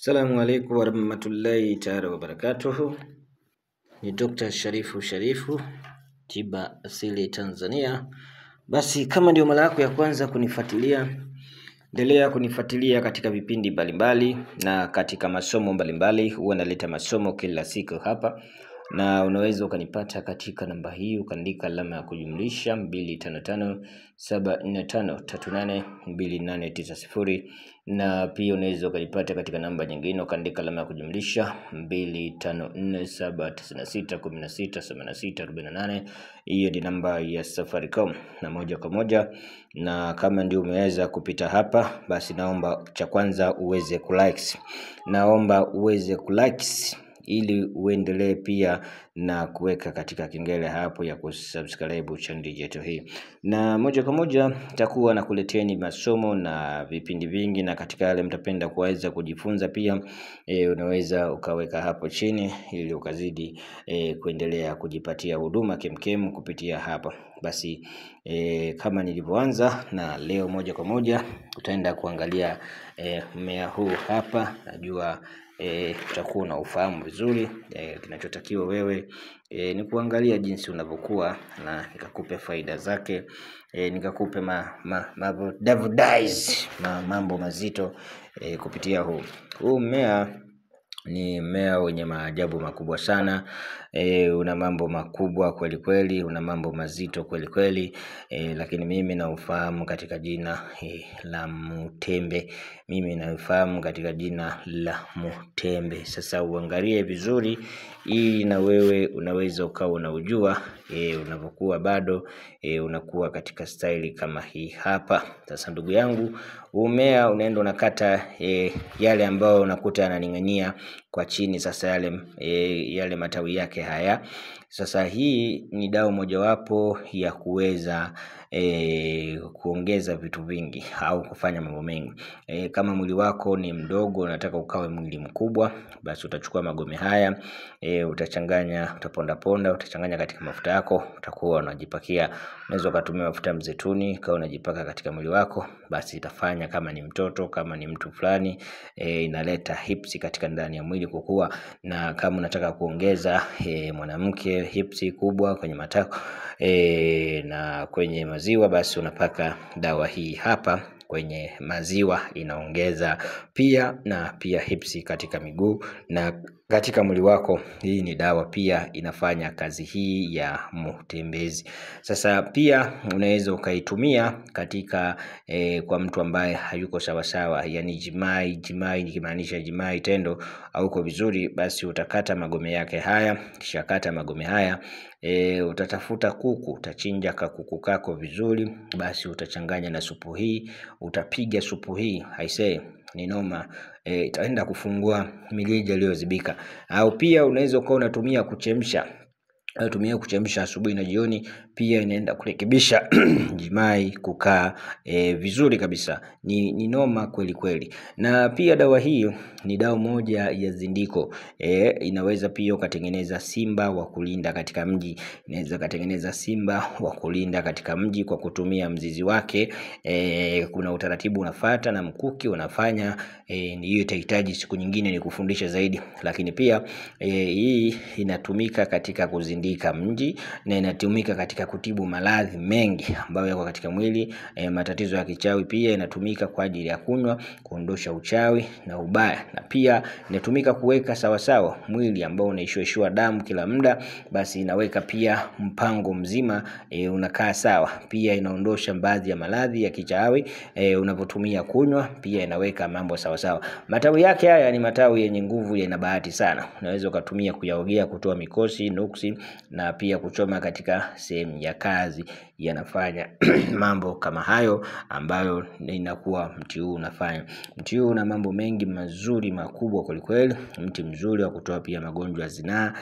Assalamu alaikum warahmatullahi ta'ala wabarakatuhu. Ni Dr. Sharifu, tiba asili Tanzania. Basi kama ndio mara yako ya kwanza kunifuatilia, endelea kunifuatilia katika vipindi mbalimbali na katika masomo mbalimbali. Huwa naleta masomo kila siku hapa, na unaweza ukanipata katika namba hii, ukaandika alama ya kujumlisha 255745382890, na pia unaweza ukanipata katika namba nyingine ukaandika alama ya kujumlisha 254796168648. Hiyo ni namba ya Safaricom na moja kwa moja. Na kama ndio umeweza kupita hapa, basi naomba cha kwanza uweze kulike, ili uendelee pia na kuweka katika kengele hapo ya kusubscribe channel yetu hii. Na moja kwa moja nitakuwa nakuleteni masomo na vipindi vingi, na katika yale mtapenda kuweza kujifunza pia unaweza ukaweka hapo chini ili ukazidi kuendelea kujipatia huduma kemkem kupitia hapa. Basi kama nilivyoanza, na leo moja kwa moja utaenda kuangalia mmea huu hapa. Najua utakuwa na ufahamu vizuri. Kinachotakiwa wewe ni kuangalia jinsi unavyokuwa, na nikakupe faida zake, nikakupe mambo mazito kupitia huu mmea. Ni mmea wenye maajabu makubwa sana. Una mambo makubwa kweli kweli, una mambo mazito kweli kweli, lakini mimi naufahamu katika jina la mtembe. Sasa uangalie vizuri, hii na wewe unaweza ukawa unaujua unapokuwa bado unakuwa katika staili kama hii hapa. Sasa ndugu yangu, mmea unaenda unakata yale ambayo unakuta yananing'ania kwa chini. Sasa yale matawi yake haya. Sasa hii ni dawa mojawapo ya kuweza kuongeza vitu vingi au kufanya mambo mengi. Kama mwili wako ni mdogo, unataka ukawe mwili mkubwa, basi utachukua magome haya, utachanganya, utaponda, utachanganya katika mafuta yako, utakuwa unajipakia. Unaweza kutumia mafuta ya mzeituni kama unajipaka katika mwili wako, basi itafanya kama ni mtoto, kama ni mtu fulani, inaleta hips katika ndani ya mwili kukua. Na kama unataka kuongeza mwanamke hips kubwa kwenye matako na kwenye maziwa, basi unapaka dawa hii hapa kwenye maziwa, inaongeza pia na pia hips katika miguu na katika mwili wako. Hii ni dawa pia inafanya kazi hii ya mtembezi. Sasa pia unaweza ukaitumia katika kwa mtu ambaye hayuko sawa sawa, yani jimai nikimaanisha jimai tendo hauko vizuri, basi utakata magome yake haya. Kisha kata magome haya, utatafuta kuku, utachinja kuku kako vizuri, basi utachanganya na supu hii, utapiga supu hii, ni noma. Itaenda kufungua mirija iliyozibika. Au pia unaweza kuwa unatumia kuchemsha asubuhi na jioni, pia inaenda kurekebisha jimai kukaa vizuri kabisa. Ni noma kweli kweli. Na pia dawa hii ni dawa moja ya zindiko. Inaweza pia ukatengeneza simba wa kulinda katika mji. Inaweza katengeneza simba wa kulinda katika mji kwa kutumia mzizi wake. Kuna utaratibu unafuata na mkuki unafanya. Hiyo itahitaji siku nyingine ni kufundisha zaidi. Lakini pia hii inatumika katika kuzindika mji, na inatumika katika kutibu maradhi mengi ambayo yako katika mwili. Matatizo ya kichawi pia inatumika kwa ajili ya kunywa, kuondosha uchawi na ubaya. Na pia inatumika kuweka sawa sawa mwili ambao unaishiwa damu kila muda, basi inaweka pia mpango mzima unakaa sawa. Pia inaondosha baadhi ya maradhi ya kichawi unapotumia kunywa, pia inaweka mambo sawa sawa. Matawi yake haya ni matawi yenye nguvu, yana bahati sana. Unaweza ukatumia kuyaogea kutoa mikosi, nuksi, na pia kuchoma katika sehemu ya kazi. Yanafanya mambo kama hayo ambayo inakuwa mti huu unafanya. Mti huu una mambo mengi mazuri makubwa kweli. Mti mzuri wa kutoa pia magonjwa ya zinaa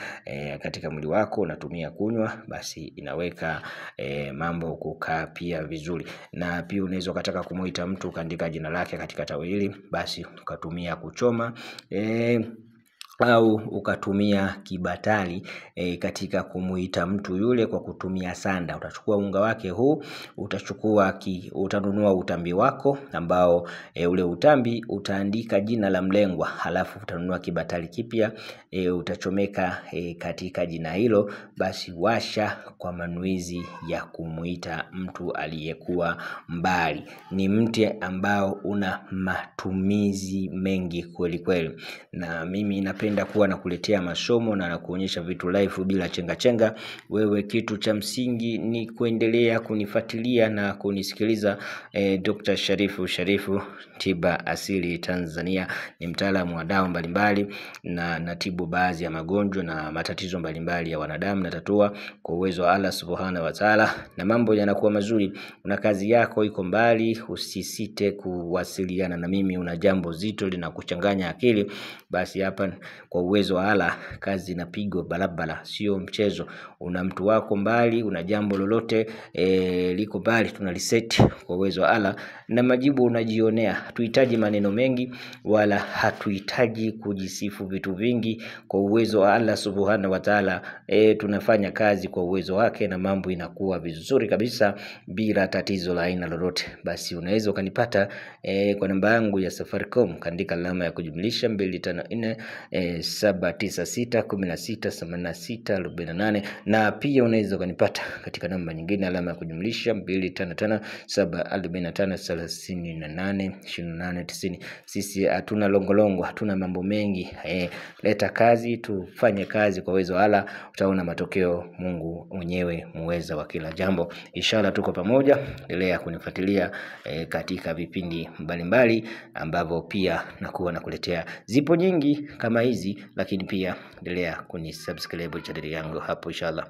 katika mwili wako. Unatumia kunywa, basi inaweka mambo kukaa pia vizuri. Na pia unaweza ukataka kumuita mtu ukaandika jina lake katika tawi hili, basi ukatumia kuchoma au ukatumia kibatali katika kumuita mtu yule kwa kutumia sanda. Utachukua unga wake huu, utanunua utambi wako ambao ule utambi utaandika jina la mlengwa, halafu utanunua kibatali kipya, utachomeka katika jina hilo. Basi washa kwa manuizi ya kumuita mtu aliyekuwa mbali. Ni mti ambao una matumizi mengi kweli kweli, na mimi napenda kuwa nakuletea masomo na nakuonyesha vitu live bila chenga chenga. Wewe kitu cha msingi ni kuendelea kunifuatilia na kunisikiliza. Dr. Sharifu Tiba Asili Tanzania ni mtaalamu wa dawa mbalimbali na natibu baadhi ya magonjwa na matatizo mbalimbali ya wanadamu, na tatua kwa uwezo wa Allah Subhanahu wa Ta'ala, na mambo yanakuwa mazuri. Una kazi yako iko mbali, usisite kuwasiliana na mimi. Una jambo zito linakuchanganya akili, basi hapa kwa uwezo wa Allah kazi inapigwa barabara, sio mchezo. Una mtu wako mbali, una jambo lolote liko mbali, tunaliset kwa uwezo wa Allah na majibu unajionea. Hatuhitaji maneno mengi wala hatuhitaji kujisifu vitu vingi. Kwa uwezo wa Allah Subhanahu wa Ta'ala tunafanya kazi kwa uwezo wake na mambo inakuwa vizuri kabisa bila tatizo la aina lolote. Basi unaweza ukanipata kwa namba yangu ya Safaricom, kaandika alama ya kujumlisha 254 796 16 86 48, na pia unaweza ukanipata katika namba nyingine alama ya kujumlisha 255 745 38 28 90. Sisi hatuna longolongo, hatuna mambo mengi. Leta kazi, tufanye kazi kwa uwezo wa Allah, utaona matokeo. Mungu mwenyewe muweza wa kila jambo. Inshallah tuko pamoja. Endelea kunifuatilia katika vipindi mbalimbali ambavyo pia nakuwa nakuletea. Zipo nyingi kama hizi, lakini pia endelea kunisubscribe channel yangu hapo inshallah.